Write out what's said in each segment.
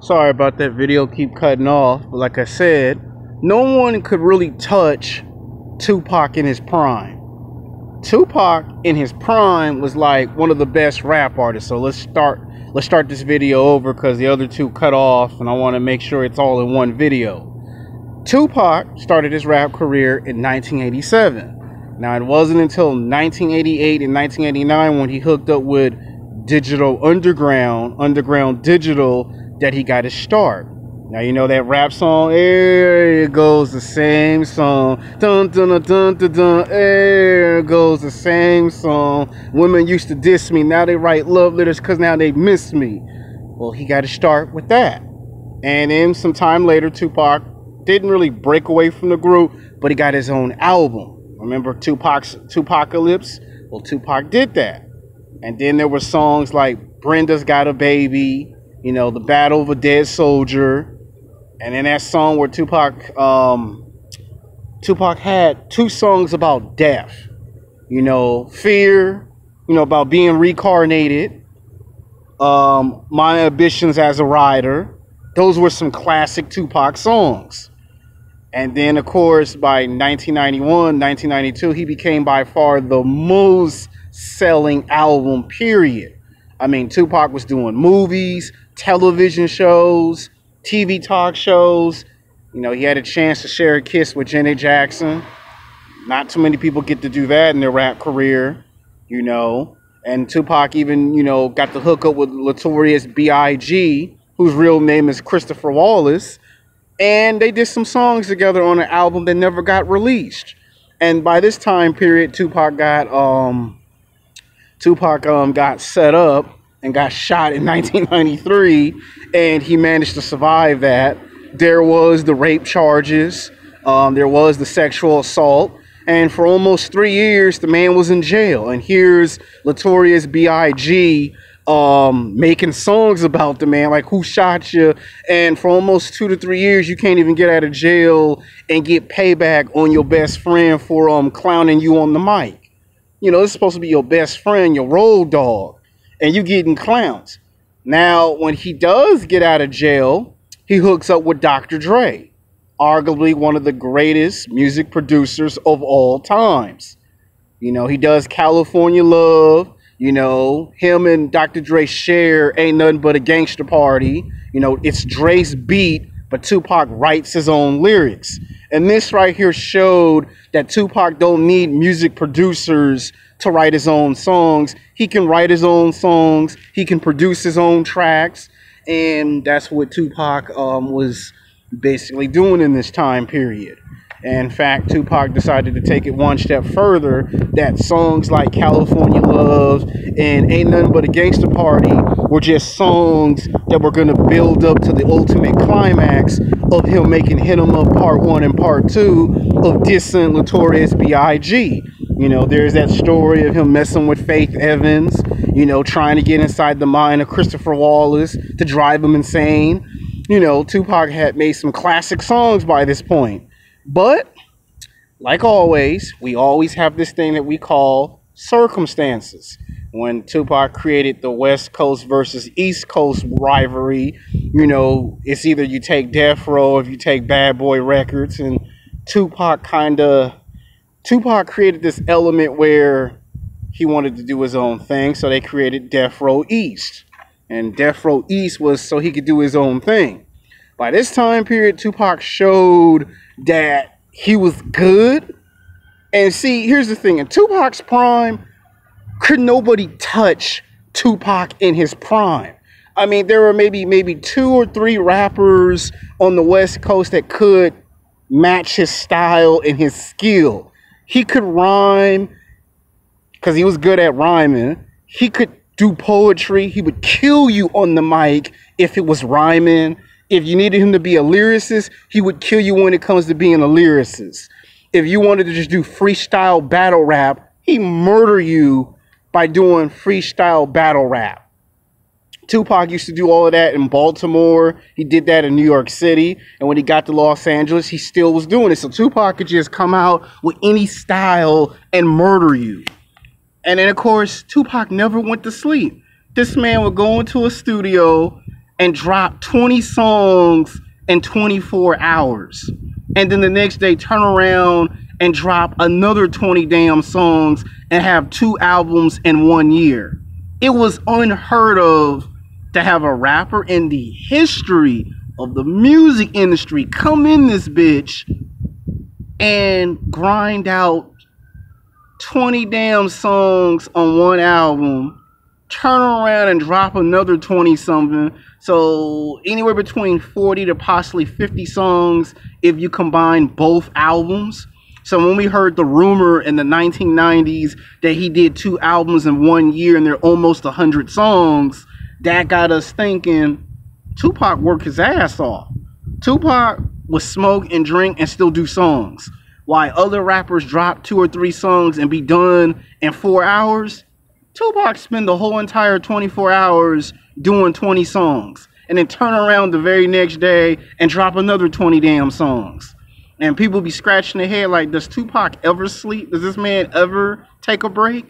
Sorry about that video, keep cutting off. But like I said, no one could really touch Tupac in his prime. Tupac in his prime was like one of the best rap artists. So let's start this video over because the other two cut off and I want to make sure it's all in one video. Tupac started his rap career in 1987. Now it wasn't until 1988 and 1989 when he hooked up with Digital Underground Digital, that he got his start. Now you know that rap song, "There goes the same song, dun dun dun dun dun dun, there goes the same song. Women used to diss me, now they write love letters because now they miss me." Well, he got his start with that. And then some time later, Tupac didn't really break away from the group, but he got his own album. Remember Tupacalypse? Well, Tupac did that. And then there were songs like Brenda's Got a Baby, you know, The Battle of a Dead Soldier. And then that song where Tupac had two songs about death. You know, Fear, you know, about being reincarnated. My Ambitions as a Rider. Those were some classic Tupac songs. And then, of course, by 1991, 1992, he became by far the most selling album, period. I mean, Tupac was doing movies, television shows, TV talk shows. You know, he had a chance to share a kiss with Janet Jackson. Not too many people get to do that in their rap career, you know. And Tupac even, you know, got to hook up with Notorious B.I.G., whose real name is Christopher Wallace. And they did some songs together on an album that never got released. And by this time period, Tupac got set up and got shot in 1993, and he managed to survive that. There was the rape charges, there was the sexual assault, and for almost 3 years, the man was in jail. And here's Notorious B.I.G. making songs about the man, like "Who Shot You?" And for almost 2 to 3 years, you can't even get out of jail and get payback on your best friend for clowning you on the mic. You know, it's supposed to be your best friend, your road dog, and you getting clowns. Now, when he does get out of jail, he hooks up with Dr. Dre, arguably one of the greatest music producers of all times. You know, he does California Love. You know, him and Dr. Dre share Ain't Nothing But a Gangster Party. You know, it's Dre's beat, but Tupac writes his own lyrics. And this right here showed that Tupac don't need music producers to write his own songs. He can write his own songs. He can produce his own tracks. And that's what Tupac was basically doing in this time period. And in fact, Tupac decided to take it one step further, that songs like California Love and Ain't Nothing But a Gangster Party were just songs that were going to build up to the ultimate climax of him making Hit 'Em Up Part 1 and Part 2 of dissing Notorious B.I.G. You know, there's that story of him messing with Faith Evans, you know, trying to get inside the mind of Christopher Wallace to drive him insane. You know, Tupac had made some classic songs by this point. But, like always, we always have this thing that we call circumstances. When Tupac created the West Coast versus East Coast rivalry, you know, it's either you take Death Row or if you take Bad Boy Records. And Tupac created this element where he wanted to do his own thing, so they created Death Row East. And Death Row East was so he could do his own thing. By this time period, Tupac showed that he was good. And see, here's the thing. In Tupac's prime, could nobody touch Tupac in his prime? I mean, there were maybe 2 or 3 rappers on the West Coast that could match his style and his skill. He could rhyme because he was good at rhyming. He could do poetry. He would kill you on the mic if it was rhyming. If you needed him to be a lyricist, he would kill you when it comes to being a lyricist. If you wanted to just do freestyle battle rap, he'd murder you by doing freestyle battle rap. Tupac used to do all of that in Baltimore. He did that in New York City. And when he got to Los Angeles, he still was doing it. So Tupac could just come out with any style and murder you. And then, of course, Tupac never went to sleep. This man would go into a studio and drop 20 songs in 24 hours. And then the next day turn around and drop another 20 damn songs and have 2 albums in 1 year. It was unheard of to have a rapper in the history of the music industry come in this bitch and grind out 20 damn songs on 1 album, turn around and drop another 20 something. So anywhere between 40 to possibly 50 songs if you combine both albums. So when we heard the rumor in the 1990s that he did 2 albums in 1 year and they're almost 100 songs, that got us thinking Tupac worked his ass off. Tupac would smoke and drink and still do songs. While other rappers drop 2 or 3 songs and be done in 4 hours, Tupac spent the whole entire 24 hours doing 20 songs and then turn around the very next day and drop another 20 damn songs. And people be scratching their head like, does Tupac ever sleep? Does this man ever take a break?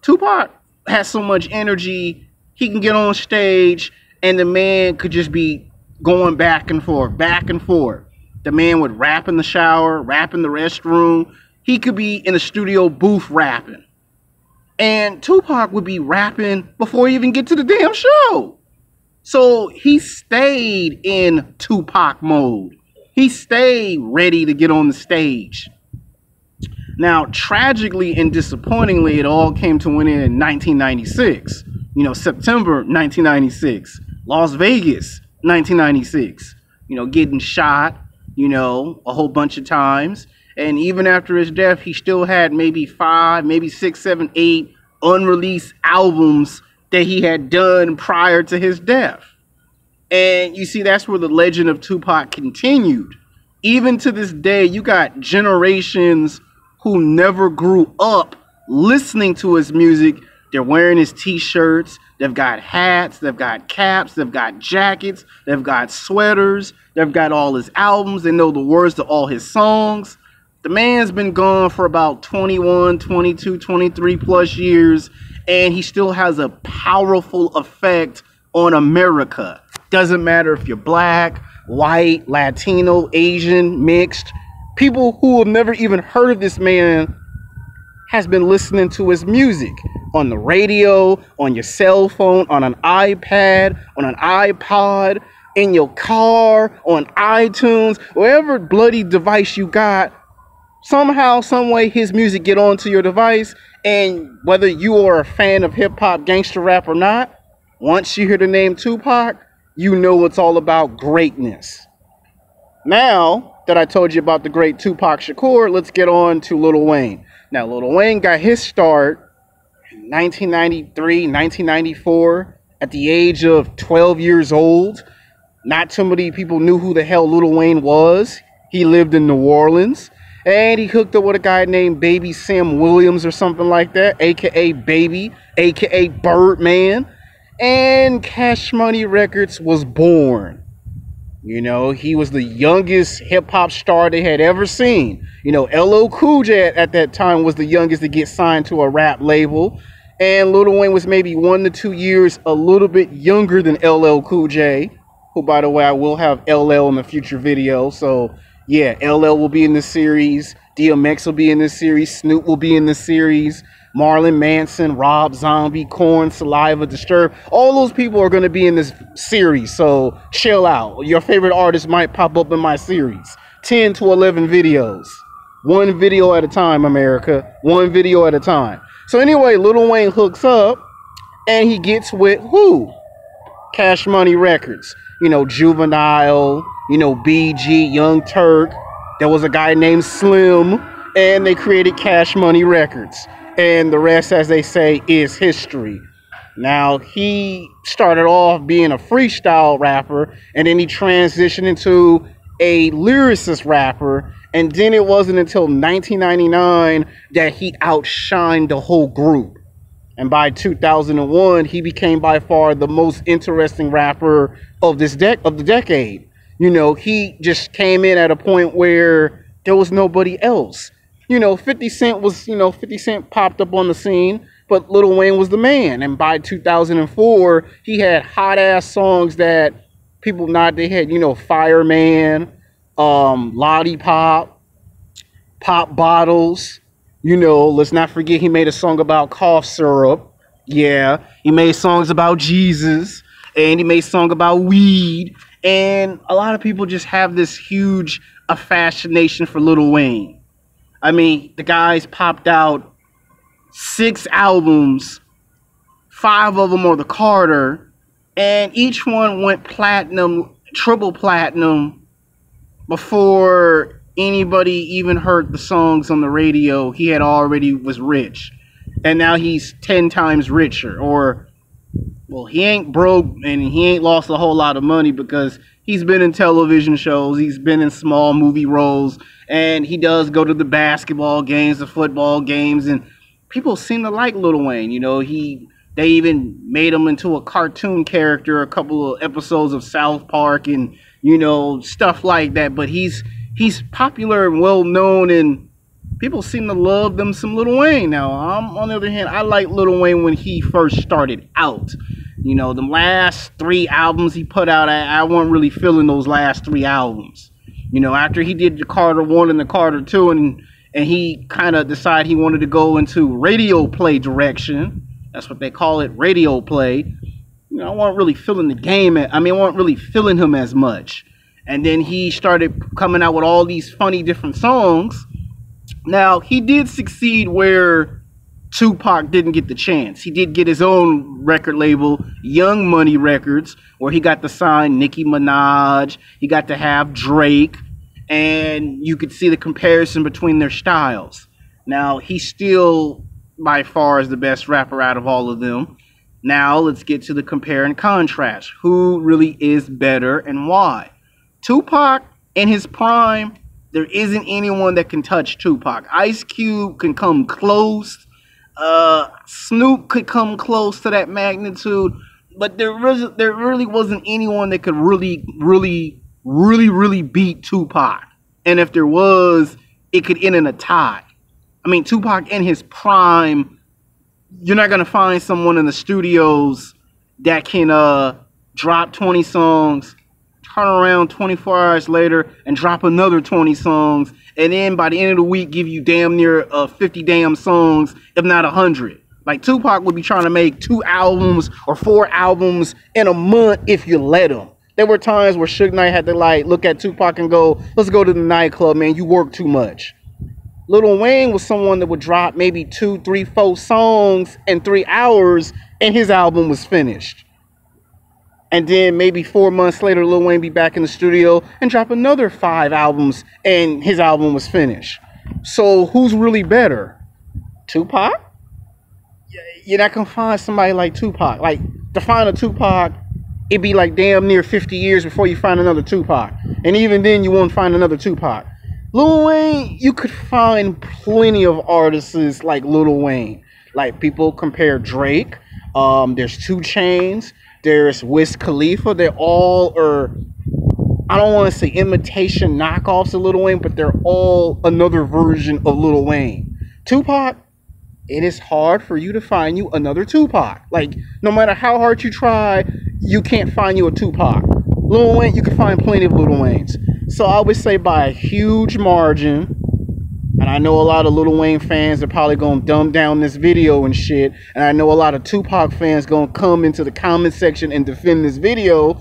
Tupac has so much energy, he can get on stage and the man could just be going back and forth, back and forth. The man would rap in the shower, rap in the restroom. He could be in the studio booth rapping. And Tupac would be rapping before he even get to the damn show. So he stayed in Tupac mode. He stayed ready to get on the stage. Now, tragically and disappointingly, it all came to an end in 1996. You know, September 1996. Las Vegas, 1996. You know, getting shot, you know, a whole bunch of times. And even after his death, he still had maybe 5, maybe 6, 7, 8 unreleased albums that he had done prior to his death. And you see, that's where the legend of Tupac continued. Even to this day, you got generations who never grew up listening to his music. They're wearing his t-shirts. They've got hats. They've got caps. They've got jackets. They've got sweaters. They've got all his albums. They know the words to all his songs. The man's been gone for about 21, 22, 23 plus years, and he still has a powerful effect on America. Doesn't matter if you're black, white, Latino, Asian, mixed. People who have never even heard of this man has been listening to his music on the radio, on your cell phone, on an iPad, on an iPod, in your car, on iTunes, whatever bloody device you got. Somehow, some way, his music get onto your device, and whether you are a fan of hip-hop, gangster rap or not, once you hear the name Tupac, you know it's all about greatness. Now that I told you about the great Tupac Shakur, let's get on to Lil Wayne. Now, Lil Wayne got his start in 1993, 1994, at the age of 12 years old. Not too many people knew who the hell Lil Wayne was. He lived in New Orleans. And he hooked up with a guy named Baby Sam Williams or something like that, a.k.a. Baby, a.k.a. Birdman. And Cash Money Records was born. You know, he was the youngest hip-hop star they had ever seen. You know, LL Cool J at that time was the youngest to get signed to a rap label. And Lil Wayne was maybe 1 to 2 years a little bit younger than LL Cool J, who, by the way, I will have LL in a future video. So, yeah, LL will be in this series. DMX will be in this series. Snoop will be in this series. Marlon Manson, Rob Zombie, Korn, Saliva, Disturbed. All those people are going to be in this series, so chill out. Your favorite artist might pop up in my series. 10 to 11 videos. 1 video at a time, America. 1 video at a time. So anyway, Lil Wayne hooks up, and he gets with who? Cash Money Records. You know, Juvenile, you know, BG, Young Turk. There was a guy named Slim, and they created Cash Money Records. And the rest, as they say, is history. Now, he started off being a freestyle rapper, and then he transitioned into a lyricist rapper. And then it wasn't until 1999 that he outshined the whole group. And by 2001, he became by far the most interesting rapper of the decade. You know, he just came in at a point where there was nobody else. You know, 50 Cent was, 50 Cent popped up on the scene, but Lil Wayne was the man. And by 2004, he had hot-ass songs that people nod their head. You know, Fireman, Lollipop, Pop Bottles. You know, let's not forget he made a song about cough syrup. Yeah, he made songs about Jesus, and he made songs about weed. And a lot of people just have this huge fascination for Lil Wayne. I mean, the guy's popped out 6 albums, 5 of them are the Carter, and each one went platinum, triple platinum before anybody even heard the songs on the radio. He had already was rich, and now he's 10 times richer. Or, well, he ain't broke and he ain't lost a whole lot of money because he's been in television shows, he's been in small movie roles, and he does go to the basketball games, the football games, and people seem to like Lil Wayne. You know, they even made him into a cartoon character, a couple of episodes of South Park, and you know, stuff like that. But he's popular and well known, and people seem to love them some Lil Wayne. Now, on the other hand, I like Lil Wayne when he first started out. You know, the last 3 albums he put out, I wasn't really feeling those last 3 albums. You know, after he did the Carter 1 and the Carter 2, and he kind of decided he wanted to go into radio play direction. That's what they call it, radio play. You know, I wasn't really feeling the game. I wasn't really feeling him as much. And then he started coming out with all these funny different songs. Now, he did succeed where Tupac didn't get the chance. He did get his own record label, Young Money Records, where he got to sign Nicki Minaj. He got to have Drake. And you could see the comparison between their styles. Now, he's still by far is the best rapper out of all of them. Now, let's get to the compare and contrast. Who really is better and why? Tupac, in his prime, there isn't anyone that can touch Tupac. Ice Cube can come close. Snoop could come close to that magnitude. But there really wasn't anyone that could really beat Tupac. And if there was, it could end in a tie. I mean, Tupac in his prime, you're not going to find someone in the studios that can drop 20 songs, turn around 24 hours later and drop another 20 songs, and then by the end of the week give you damn near 50 damn songs, if not 100. Like, Tupac would be trying to make 2 albums or 4 albums in a month if you let him. There were times where Suge Knight had to like look at Tupac and go, let's go to the nightclub, man, you work too much. Lil Wayne was someone that would drop maybe 2, 3, 4 songs in 3 hours and his album was finished. And then maybe 4 months later, Lil Wayne be back in the studio and drop another 5 albums and his album was finished. So who's really better? Tupac? You're not going to find somebody like Tupac. Like, to find a Tupac, it'd be like damn near 50 years before you find another Tupac. And even then, you won't find another Tupac. Lil Wayne, you could find plenty of artists like Lil Wayne. Like, people compare Drake. There's 2 Chainz. There's Wiz Khalifa. They all are, I don't want to say imitation knockoffs of Lil Wayne, but they're all another version of Lil Wayne. Tupac, it is hard for you to find you another Tupac. Like, no matter how hard you try, you can't find you a Tupac. Lil Wayne, you can find plenty of Lil Waynes. So I would say by a huge margin, and I know a lot of Lil Wayne fans are probably going to dumb down this video and shit, and I know a lot of Tupac fans going to come into the comment section and defend this video.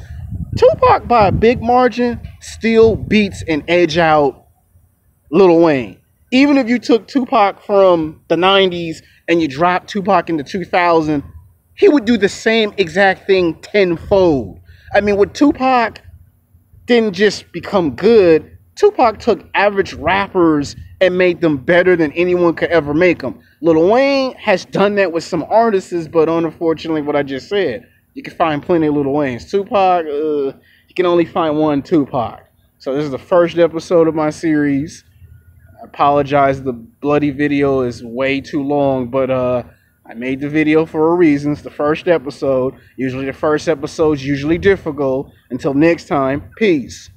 Tupac, by a big margin, still beats and edge out Lil Wayne. Even if you took Tupac from the 90s and you dropped Tupac into 2000, he would do the same exact thing tenfold. I mean, with Tupac didn't just become good. Tupac took average rappers and made them better than anyone could ever make them. Lil Wayne has done that with some artists, but unfortunately, what I just said, you can find plenty of Lil Waynes. Tupac, you can only find one Tupac. So this is the first episode of my series. I apologize, the bloody video is way too long, but I made the video for a reason. It's the first episode. Usually the first episode's usually difficult. Until next time, peace.